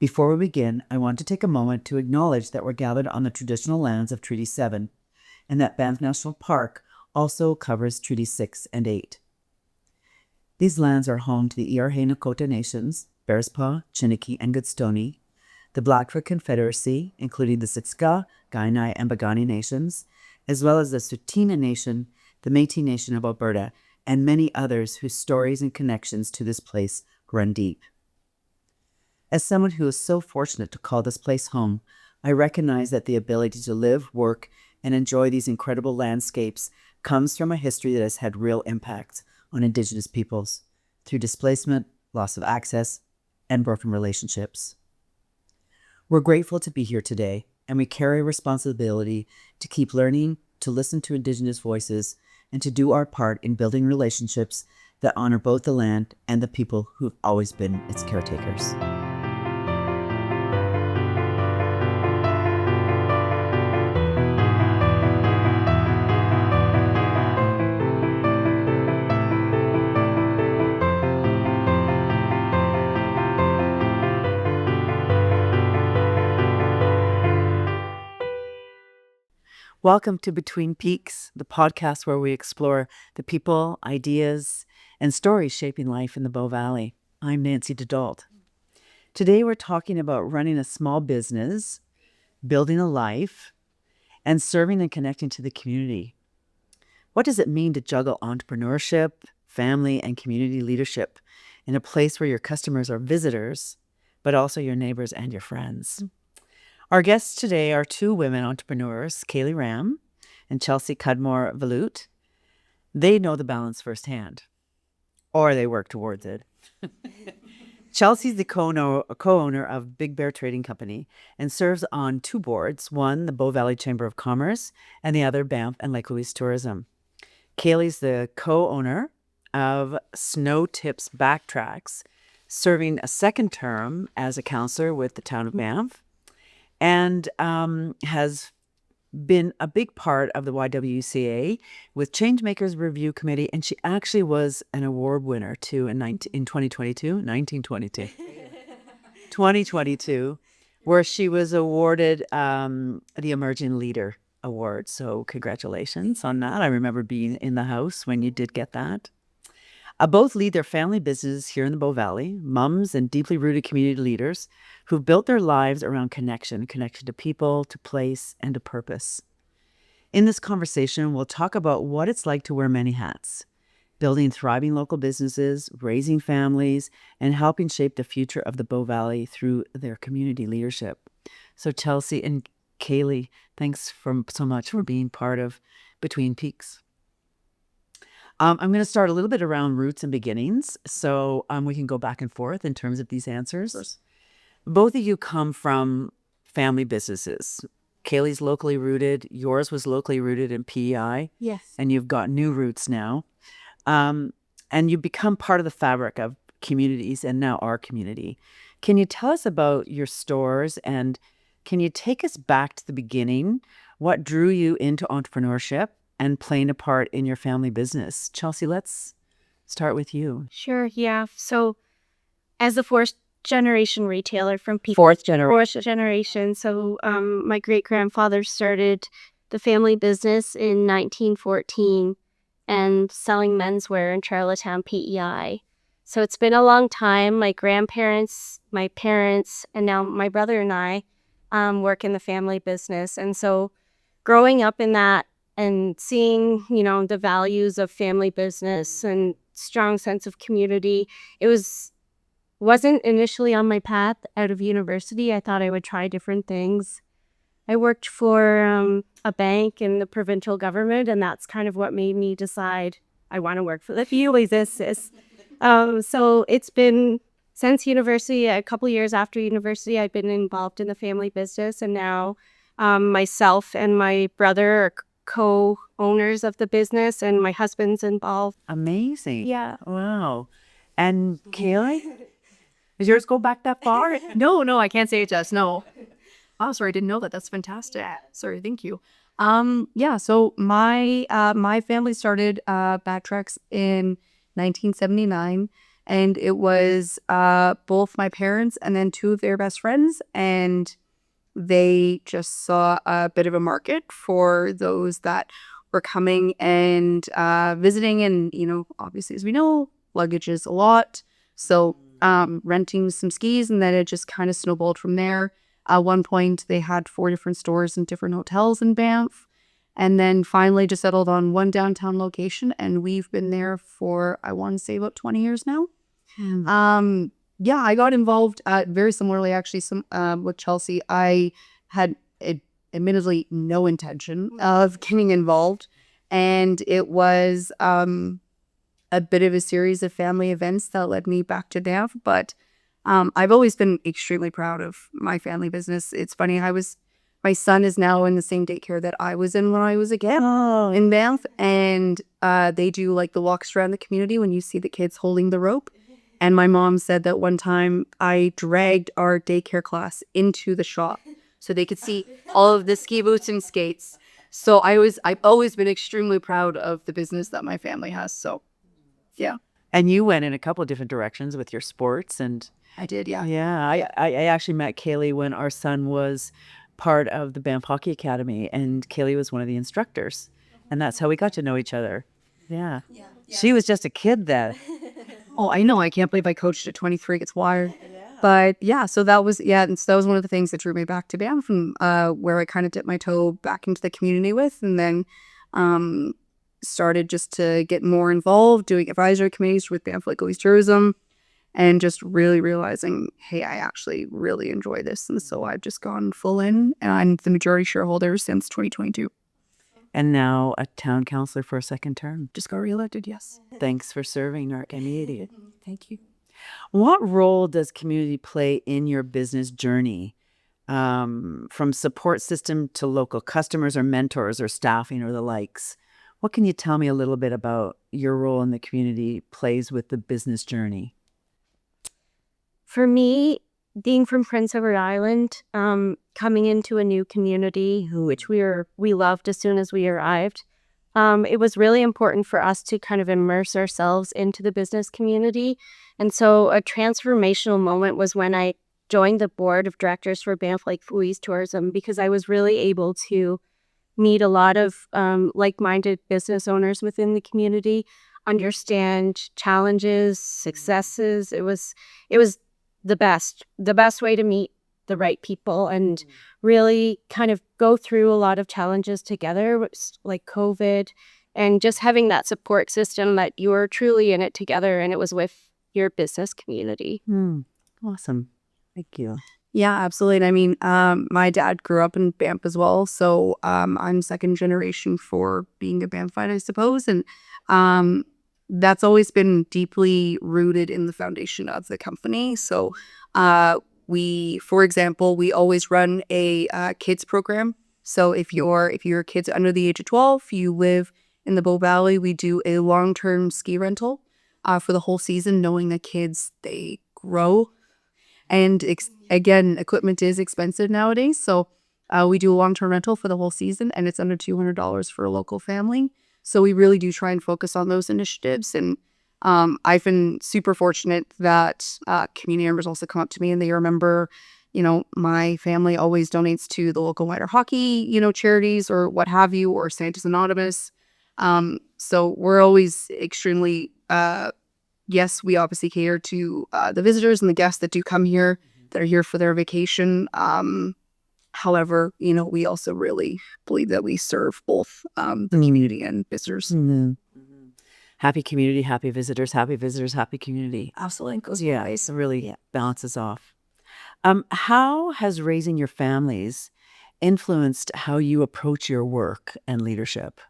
Before we begin, I want to take a moment to acknowledge that we're gathered on the traditional lands of Treaty 7 and that Banff National Park also covers Treaty 6 and 8. These lands are home to the Earhare Nakota Nations, Bearspaw, Chiniki, and Goodstoney, the Blackfoot Confederacy, including the Siksika, Kainai, and Piikani Nations, as well as the Tsuut'ina Nation, the Métis Nation of Alberta, and many others whose stories and connections to this place run deep. As someone who is so fortunate to call this place home, I recognize that the ability to live, work, and enjoy these incredible landscapes comes from a history that has had real impact on Indigenous peoples through displacement, loss of access, and broken relationships. We're grateful to be here today, and we carry a responsibility to keep learning, to listen to Indigenous voices, and to do our part in building relationships that honor both the land and the people who've always been its caretakers. Welcome to Between Peaks, the podcast where we explore the people, ideas, and stories shaping life in the Bow Valley. I'm Nancy DeDault. Today we're talking about running a small business, building a life, and serving and connecting to the community. What does it mean to juggle entrepreneurship, family, and community leadership in a place where your customers are visitors, but also your neighbors and your friends? Our guests today are two women entrepreneurs, Kaylee Ram and Chelsea Cudmore Vloet. They know the balance firsthand, or they work towards it. Chelsea's the co-owner of Big Bear Trading Company and serves on two boards, one, the Bow Valley Chamber of Commerce, and the other, Banff and Lake Louise Tourism. Kaylee's the co-owner of Snow Tips Backtracks, serving a second term as a councillor with the town of Banff, and has been a big part of the YWCA with Changemakers Review Committee, and she actually was an award winner too in 2022, where she was awarded the Emerging Leader Award. So congratulations on that. I remember being in the house when you did get that. Both lead their family business here in the Bow Valley, mums and deeply rooted community leaders who've built their lives around connection to people, to place, and to purpose. In this conversation, we'll talk about what it's like to wear many hats, building thriving local businesses, raising families, and helping shape the future of the Bow Valley through their community leadership. So Chelsea and Kaylee, thanks so much for being part of Between Peaks. I'm going to start a little bit around roots and beginnings, so we can go back and forth in terms of these answers. Both of you come from family businesses. Kaylee's locally rooted. Yours was locally rooted in PEI. Yes. And you've got new roots now. And you've become part of the fabric of communities and now our community. Can you tell us about your stores, and can you take us back to the beginning? What drew you into entrepreneurship and playing a part in your family business? Chelsea, let's start with you. Sure, yeah. So as a fourth generation retailer from Fourth generation. So my great-grandfather started the family business in 1914 and selling menswear in Charlottetown, PEI. So it's been a long time. My grandparents, my parents, and now my brother and I work in the family business. And so growing up in that and seeing, the values of family business and strong sense of community, wasn't initially on my path out of university. I thought I would try different things. I worked for a bank in the provincial government, and that's kind of what made me decide I want to work for the family business. So it's been since university, a couple years after university, I've been involved in the family business, and now myself and my brother are co-owners of the business, and my husband's involved. Amazing. Yeah. Wow. And Kaylee, does yours go back that far? No, I can't say it does. No. Oh, sorry, I didn't know that. That's fantastic. Sorry, thank you. So my family started Backtracks in 1979. And it was both my parents and then two of their best friends. And they just saw a bit of a market for those that were coming and visiting. And, obviously, as we know, luggage is a lot. So renting some skis, and then it just kind of snowballed from there. At one point, they had 4 different stores and different hotels in Banff. And then finally just settled on one downtown location. And we've been there for, I want to say, about 20 years now. Yeah, I got involved very similarly, actually, with Chelsea. I had admittedly no intention of getting involved. And it was a bit of a series of family events that led me back to Banff. But I've always been extremely proud of my family business. It's funny, my son is now in the same daycare that I was in when I was a kid in Banff. And they do like the walks around the community when you see the kids holding the rope. And my mom said that one time I dragged our daycare class into the shop so they could see all of the ski boots and skates. So I've always been extremely proud of the business that my family has. So, yeah. And you went in a couple of different directions with your sports. And I did, yeah. yeah, I actually met Kaylee when our son was part of the Banff Hockey Academy, and Kaylee was one of the instructors. And that's how we got to know each other. Yeah. She was just a kid then. Oh, I know. I can't believe I coached at 23. It's wired. But yeah, so that was one of the things that drew me back to Banff, and where I kind of dipped my toe back into the community with, and then started just to get more involved doing advisory committees with Banff Lake East Tourism, and just really realizing, hey, I actually really enjoy this. And so I've just gone full in, and I'm the majority shareholder since 2022. And now a town councillor for a second term. Just got reelected, yes. Thanks for serving our community. Thank you. What role does community play in your business journey? From support system to local customers or mentors or staffing or the likes. What can you tell me a little bit about your role in the community plays with the business journey? For me, being from Prince Edward Island, coming into a new community, which we loved as soon as we arrived, it was really important for us to kind of immerse ourselves into the business community. And so a transformational moment was when I joined the board of directors for Banff Lake East Tourism, because I was really able to meet a lot of like-minded business owners within the community, understand challenges, successes. It was the best way to meet the right people and really kind of go through a lot of challenges together, like COVID, and just having that support system that you were truly in it together, and it was with your business community. Awesome. Thank you. Yeah, absolutely. And I mean, my dad grew up in Banff as well, so I'm second generation for being a Banffite, I suppose, and that's always been deeply rooted in the foundation of the company. So for example, we always run a kids program. So if your kids under the age of 12, you live in the Bow Valley, we do a long-term ski rental for the whole season, knowing that kids, they grow. And again, equipment is expensive nowadays. So we do a long-term rental for the whole season, and it's under $200 for a local family. So we really do try and focus on those initiatives. And I've been super fortunate that community members also come up to me and they remember, my family always donates to the local minor hockey, charities or what have you, or Santa's Anonymous. So we're always extremely, yes, we obviously cater to the visitors and the guests that do come here, that are here for their vacation. However, we also really believe that we serve both the community and visitors. Mm-hmm. Happy community, happy visitors, happy community. Absolutely. Yeah, it really balances off. How has raising your families influenced how you approach your work and leadership?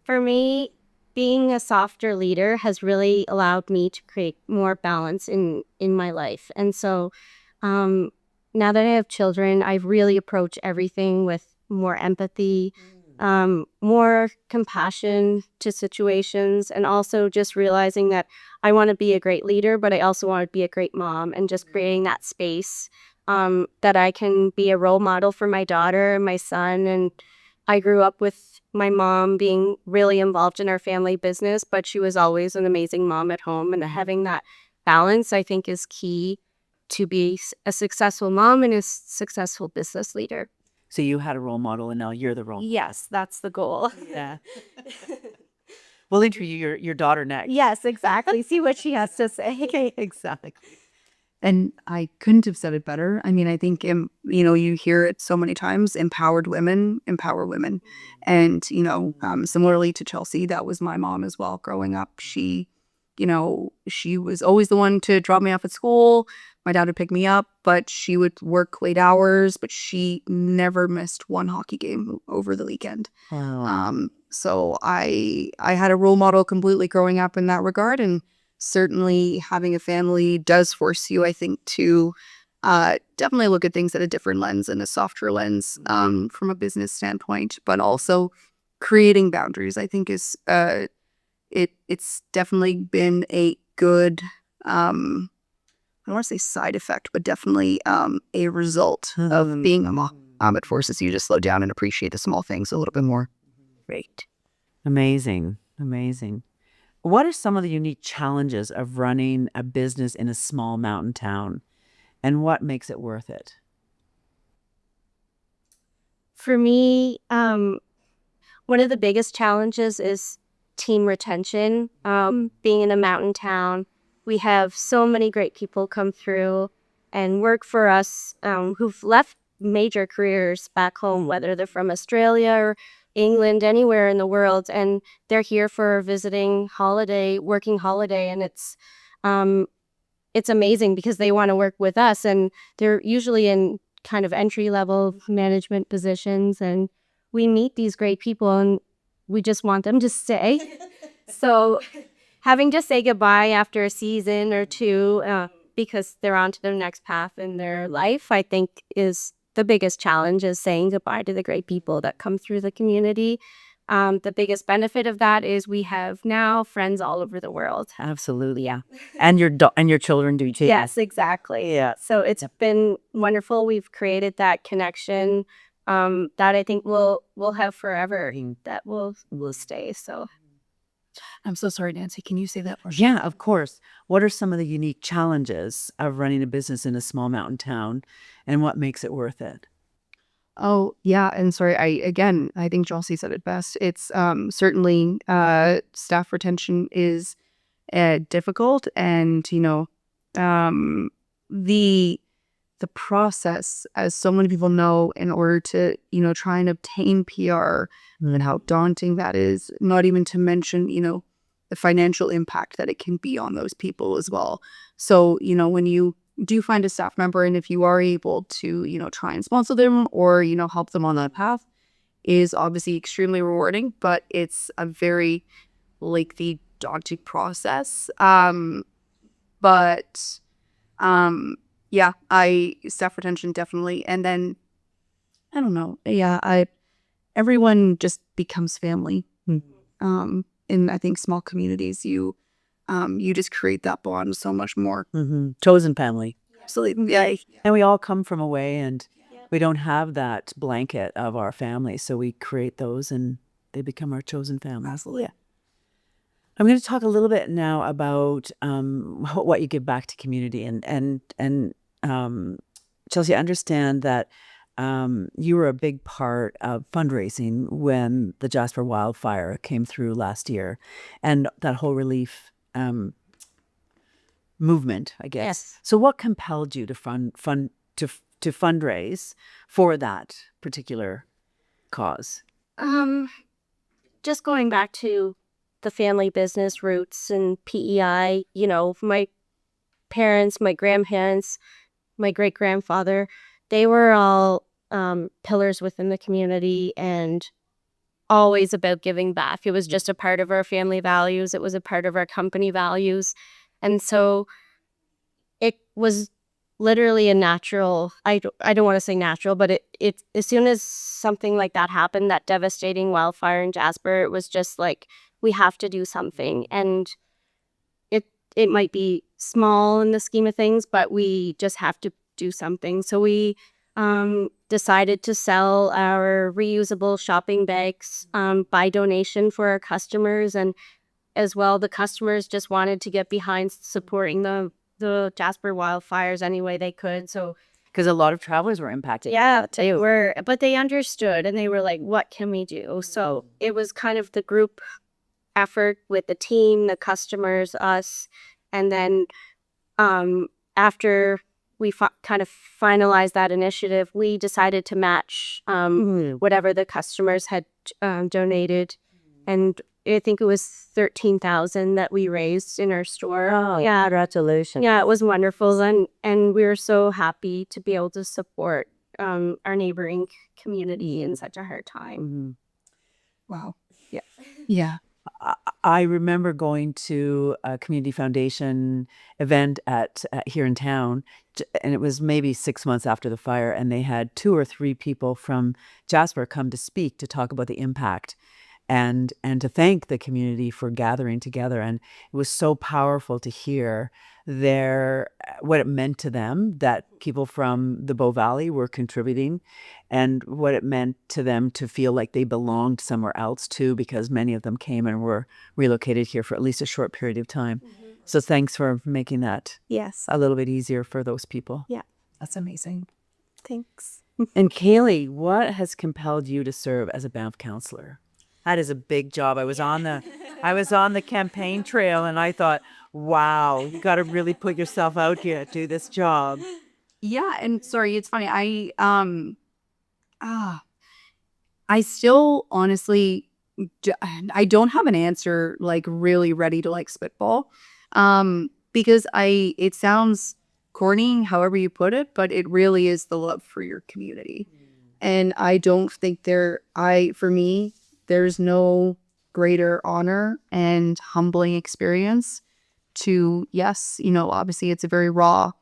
For me, being a softer leader has really allowed me to create more balance in my life. And so now that I have children, I really approach everything with more empathy, more compassion to situations, and also just realizing that I want to be a great leader, but I also want to be a great mom, and just creating that space that I can be a role model for my daughter and my son. And I grew up with my mom being really involved in our family business, but she was always an amazing mom at home, and having that balance, I think, is key to be a successful mom and a successful business leader. So you had a role model and now you're the role model. Yes, that's the goal. Yeah. We'll interview your daughter next. Yes, exactly. See what she has to say. Exactly. And I couldn't have said it better. I mean, I think, you hear it so many times, empowered women empower women. And, similarly to Chelsea, that was my mom as well growing up. She was always the one to drop me off at school. My dad would pick me up, but she would work late hours, but she never missed one hockey game over the weekend. Wow. So I had a role model completely growing up in that regard. And certainly having a family does force you, I think, to definitely look at things at a different lens and a softer lens from a business standpoint, but also creating boundaries, I think is it's definitely been a good, I don't want to say side effect, but definitely a result of being a mom. It forces you to slow down and appreciate the small things a little bit more. Great. Amazing. Amazing. What are some of the unique challenges of running a business in a small mountain town, and what makes it worth it? For me, one of the biggest challenges is team retention. Being in a mountain town, we have so many great people come through and work for us who've left major careers back home, whether they're from Australia or England, anywhere in the world, and they're here for a visiting holiday, working holiday, and it's amazing because they want to work with us, and they're usually in kind of entry-level management positions, and we meet these great people and we just want them to stay. So having to say goodbye after a season or two because they're on to their next path in their life, I think is the biggest challenge, is saying goodbye to the great people that come through the community. The biggest benefit of that is we have now friends all over the world. Absolutely, yeah. And your children do too. Yes, exactly. Yeah. So it's been wonderful. We've created that connection that I think we'll have forever. That will stay. So I'm so sorry, Nancy. Can you say that more? Yeah, of course. What are some of the unique challenges of running a business in a small mountain town, and what makes it worth it? Oh, yeah. And sorry, I think Chelsea said it best. It's certainly staff retention is difficult, and the process, as so many people know, in order to try and obtain PR, and how daunting that is. Not even to mention the financial impact that it can be on those people as well. So when you do find a staff member, and if you are able to try and sponsor them or help them on that path, is obviously extremely rewarding, but it's a very lengthy, daunting process. Yeah, staff retention definitely. And then I don't know, yeah, everyone just becomes family. In I think small communities, you just create that bond so much more. Chosen family. Absolutely. Yeah. And we all come from away, and we don't have that blanket of our family, so we create those and they become our chosen family. Absolutely. I'm going to talk a little bit now about what you give back to community, and Chelsea, I understand that you were a big part of fundraising when the Jasper wildfire came through last year, and that whole relief movement, I guess. Yes. So, what compelled you to fundraise for that particular cause? Just going back to the family business roots and PEI, my parents, my grandparents, my great-grandfather, they were all pillars within the community and always about giving back. It was just a part of our family values. It was a part of our company values. And so it was literally a natural, I don't want to say natural, but it as soon as something like that happened, that devastating wildfire in Jasper, it was just like, we have to do something. And it might be small in the scheme of things, but we just have to do something. So we decided to sell our reusable shopping bags by donation for our customers, and as well the customers just wanted to get behind supporting the the Jasper wildfires any way they could. So Because a lot of travelers were impacted. yeah, but they understood and they were like, what can we do? So it was kind of the group effort with the team, the customers, us. And then after we kind of finalized that initiative, we decided to match whatever the customers had donated. And I think it was 13,000 that we raised in our store. Oh, yeah. congratulations. Yeah, it was wonderful. And we were so happy to be able to support our neighboring community in such a hard time. Wow. Yeah. Yeah. I remember going to a community foundation event at here in town, and it was maybe 6 months after the fire, and they had 2 or 3 people from Jasper come to speak to talk about the impact and to thank the community for gathering together. And it was so powerful to hear what it meant to them that people from the Bow Valley were contributing, and what it meant to them to feel like they belonged somewhere else too, because many of them came and were relocated here for at least a short period of time. So thanks for making that Yes. a little bit easier for those people. Yeah. That's amazing. Thanks. And Kaylee, what has compelled you to serve as a Banff councillor? That is a big job. I was on the campaign trail, and I thought, wow, you got to really put yourself out here to do this job. Yeah, and sorry, it's funny. I still honestly, I don't have an answer like really ready to like spitball, because it sounds corny, however you put it, but it really is the love for your community, and I don't think for me, there's no greater honor and humbling experience to, yes, obviously it's a very raw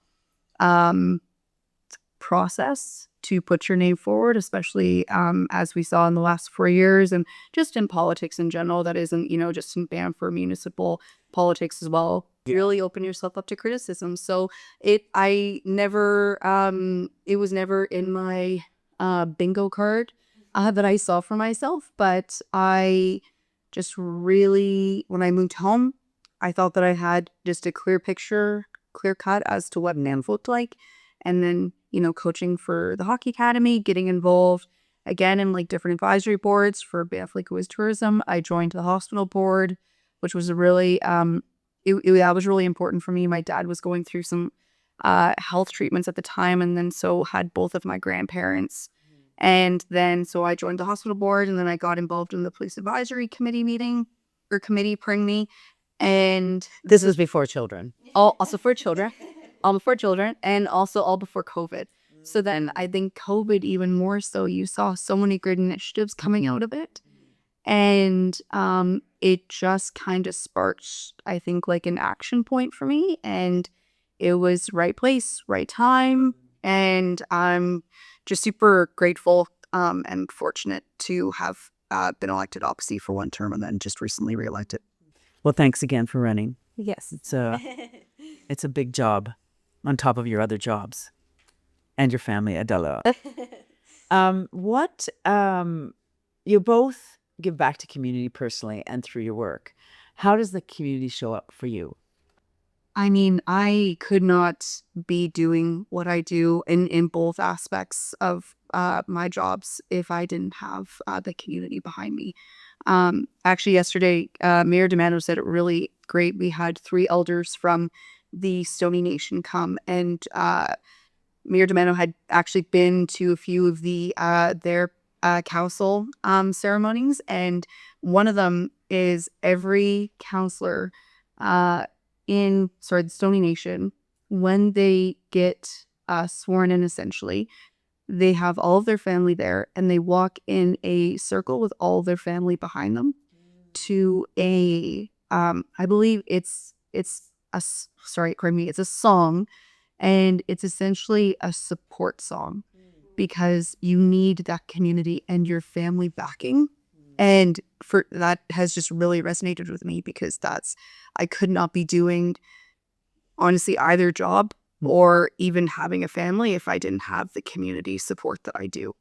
process to put your name forward, especially as we saw in the last 4 years, and just in politics in general. That isn't, just in Banff for municipal politics as well. You really open yourself up to criticism. So it was never in my bingo card that I saw for myself, but I just really, when I moved home, I thought that I had just a clear cut as to what Banff looked like. And then, coaching for the hockey academy, getting involved again in like different advisory boards for Banff Lake Woods Tourism. I joined the hospital board, which was a really, that was really important for me. My dad was going through some health treatments at the time, and then so had both of my grandparents. And then so I joined the hospital board, and then I got involved in the police advisory committee, and This was before children. also for children, all before children, and also all before COVID. So then I think COVID even more so, you saw so many great initiatives coming out of it. And it just kind of sparked, I think, like an action point for me. And it was right place, right time. And I'm just super grateful and fortunate to have been elected opposite for 1 term and then just recently reelected. Well, thanks again for running. Yes. It's a big job on top of your other jobs and your family, Adela. You both give back to community personally and through your work. How does the community show up for you? I mean, I could not be doing what I do in both aspects of my jobs if I didn't have the community behind me. Actually, yesterday, Mayor Demano said it really great. We had 3 elders from the Stoney Nation come, and Mayor Demano had actually been to a few of their council ceremonies, and one of them is every councillor the Stoney Nation, when they get sworn in, essentially, they have all of their family there, and they walk in a circle with all of their family behind them to I believe it's a song, and it's essentially a support song because you need that community and your family backing. And for that has just really resonated with me because I could not be doing, honestly, either job or even having a family if I didn't have the community support that I do.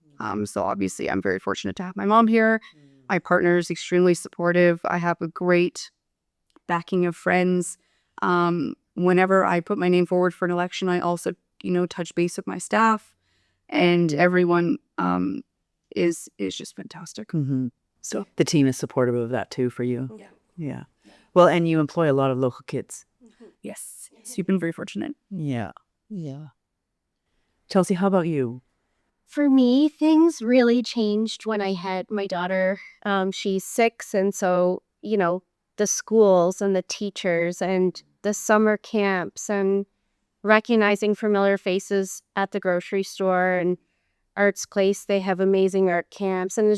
So obviously I'm very fortunate to have my mom here. My partner is extremely supportive. I have a great backing of friends. whenever I put my name forward for an election, I also, touch base with my staff, and everyone is just fantastic. Mm-hmm. So The team is supportive of that too for you. Yeah. Yeah. Well, and you employ a lot of local kids. yes, you've been very fortunate. Yeah. Yeah. Chelsea, how about you? For me, things really changed when I had my daughter. She's 6, and so, the schools and the teachers and the summer camps and recognizing familiar faces at the grocery store and Arts Place, they have amazing art camps. And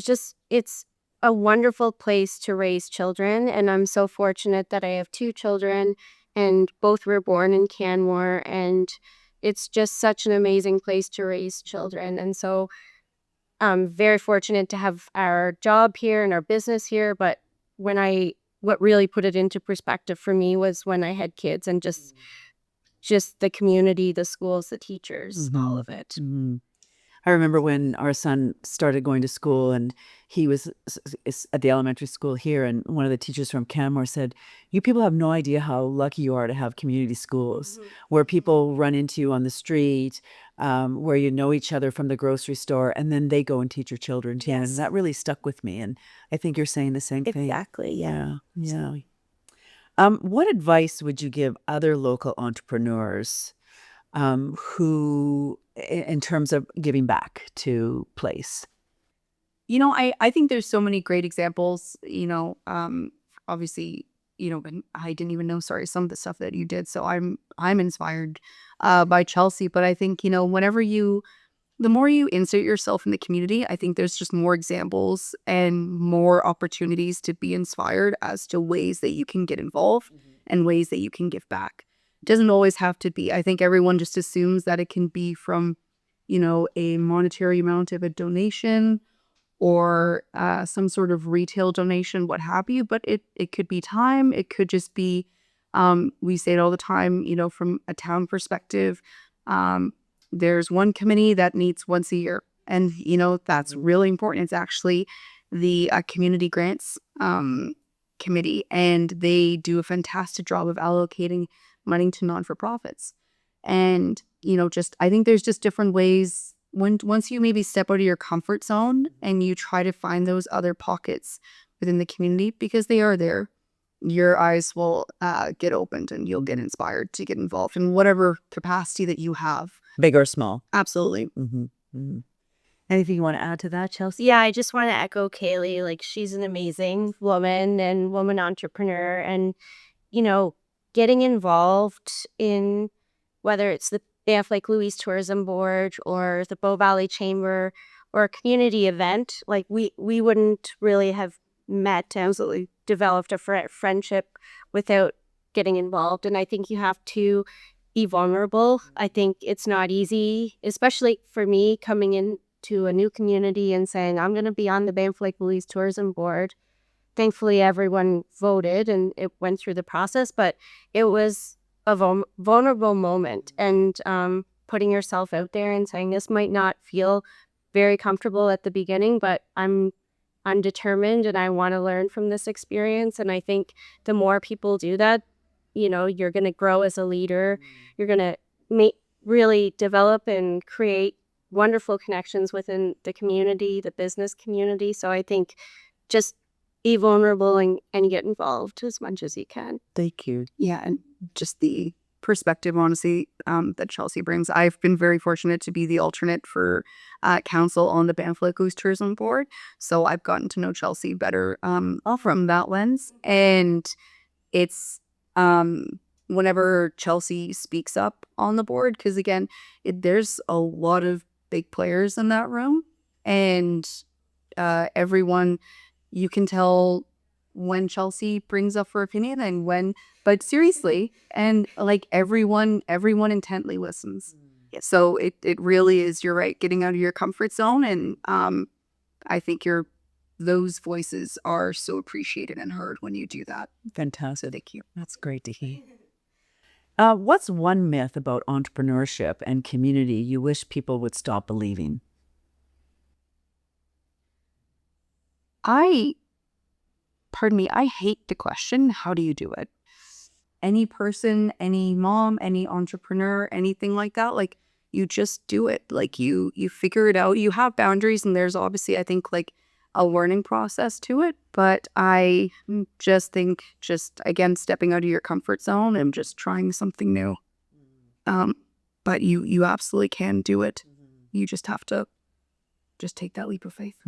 it's a wonderful place to raise children. And I'm so fortunate that I have 2 children, and both were born in Canmore. And it's just such an amazing place to raise children. And so I'm very fortunate to have our job here and our business here. But what really put it into perspective for me was when I had kids, and just the community, the schools, the teachers, all of it. Mm-hmm. I remember when our son started going to school, and he was at the elementary school here, and one of the teachers from Canmore said, "You people have no idea how lucky you are to have community schools where people run into you on the street, where you know each other from the grocery store, and then they go and teach your children too." And that really stuck with me, and I think you're saying the same thing. Exactly, yeah. Yeah. What advice would you give other local entrepreneurs who, in terms of giving back to place? I think there's so many great examples, obviously, and I didn't even know, some of the stuff that you did. So I'm inspired by Chelsea. But I think, the more you insert yourself in the community, I think there's just more examples and more opportunities to be inspired as to ways that you can get involved and ways that you can give back. It doesn't always have to be. I think everyone just assumes that it can be from, a monetary amount of a donation or some sort of retail donation, what have you. But it could be time. It could just be, we say it all the time, from a town perspective, there's one committee that meets once a year. And, that's really important. It's actually the community grants committee, and they do a fantastic job of allocating money to non-for-profits. And, I think there's just different ways once you maybe step out of your comfort zone and you try to find those other pockets within the community, because they are there, your eyes will get opened and you'll get inspired to get involved in whatever capacity that you have. Big or small? Absolutely. Mm-hmm. Mm-hmm. Anything you want to add to that, Chelsea? Yeah, I just want to echo Kaylee. Like, she's an amazing woman and woman entrepreneur, and, getting involved in whether it's the Banff Lake Louise Tourism Board or the Bow Valley Chamber or a community event, like we wouldn't really have met and Absolutely. developed a friendship without getting involved. And I think you have to be vulnerable. I think it's not easy, especially for me coming into a new community and saying, I'm going to be on the Banff Lake Louise Tourism Board. Thankfully, everyone voted and it went through the process, but it was a vulnerable moment, and putting yourself out there and saying, this might not feel very comfortable at the beginning, but I'm determined and I want to learn from this experience. And I think the more people do that, you're going to grow as a leader. You're going to really develop and create wonderful connections within the community, the business community. So I think just be vulnerable and get involved as much as you can. Thank you. Yeah, and just the perspective, honestly, that Chelsea brings. I've been very fortunate to be the alternate for council on the Banff Lake Louise Tourism Board. So I've gotten to know Chelsea better from that lens. And it's whenever Chelsea speaks up on the board, because again, there's a lot of big players in that room, and everyone, you can tell when Chelsea brings up her opinion and when, but seriously, and like everyone intently listens. So it really is, you're right, getting out of your comfort zone. And I think those voices are so appreciated and heard when you do that. Fantastic. Thank you. That's great to hear. What's one myth about entrepreneurship and community you wish people would stop believing? I hate the question, how do you do it? any person, any mom, any entrepreneur, anything like that, like you just do it. Like you figure it out. You have boundaries, and there's obviously, I think, like a learning process to it. But I just think, just again, stepping out of your comfort zone and just trying something new. But you absolutely can do it. You just have to just take that leap of faith.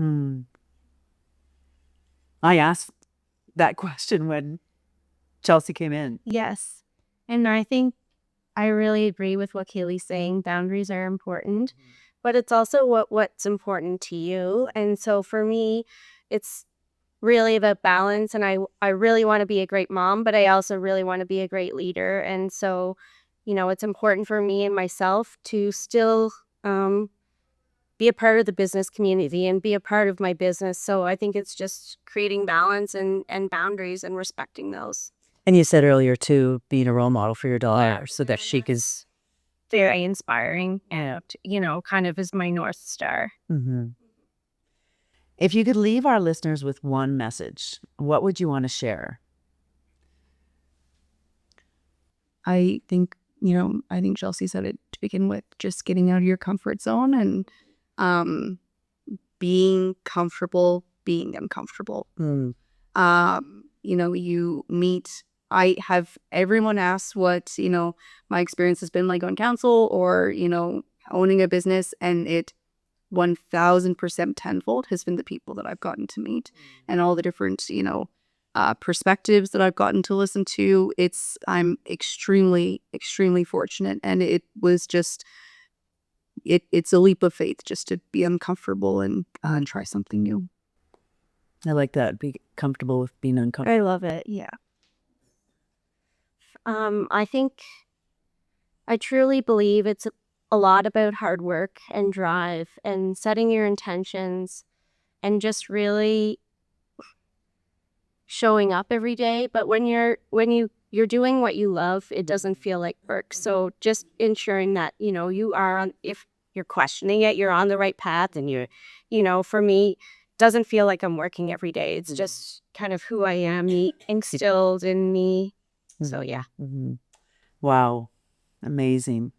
I asked that question when Chelsea came in. Yes. And I think I really agree with what Kaylee's saying. Boundaries are important, but it's also what's important to you. And so for me, it's really about balance. And I really want to be a great mom, but I also really want to be a great leader. And so, you know, it's important for me and myself to still be a part of the business community and be a part of my business. So I think it's just creating balance and boundaries and respecting those. And you said earlier, too, being a role model for your daughter so that she could... Very inspiring and, you know, kind of is my North Star. If you could leave our listeners with one message, what would you want to share? I think, I think Chelsea said it to begin with, just getting out of your comfort zone and being comfortable being uncomfortable. You meet, I have everyone ask what, my experience has been like on council or, owning a business, and it 1000% tenfold has been the people that I've gotten to meet and all the different, perspectives that I've gotten to listen to. I'm extremely, extremely fortunate. And it was just, it's a leap of faith just to be uncomfortable and try something new. I like that. Be comfortable with being uncomfortable. I love it. Yeah. I think I truly believe it's a lot about hard work and drive and setting your intentions and just really showing up every day. But when you're doing what you love, it doesn't feel like work. So just ensuring that, you are on, if you're questioning it, you're on the right path, and for me, doesn't feel like I'm working every day. It's just kind of who I am instilled in me. So yeah. Wow. Amazing.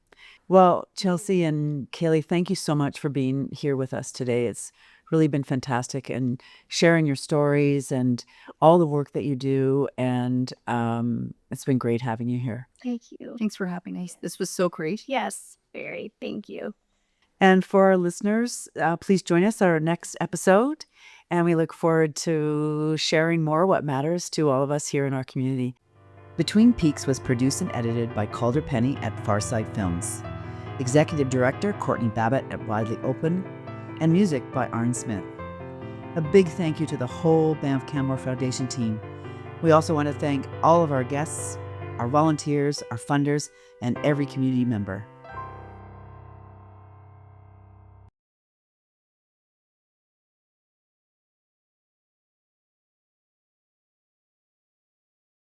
Well, Chelsea and Kaylee, thank you so much for being here with us today. It's really been fantastic and sharing your stories and all the work that you do. And it's been great having you here. Thank you. Thanks for having us. This was so great. Yes, very. Thank you. And for our listeners, please join us on our next episode. And we look forward to sharing more what matters to all of us here in our community. Between Peaks was produced and edited by Calder Penny at Farside Films. Executive Director Courtney Babbitt at Widely Open, and music by Arn Smith. A big thank you to the whole Banff Cudmore Foundation team. We also want to thank all of our guests, our volunteers, our funders, and every community member.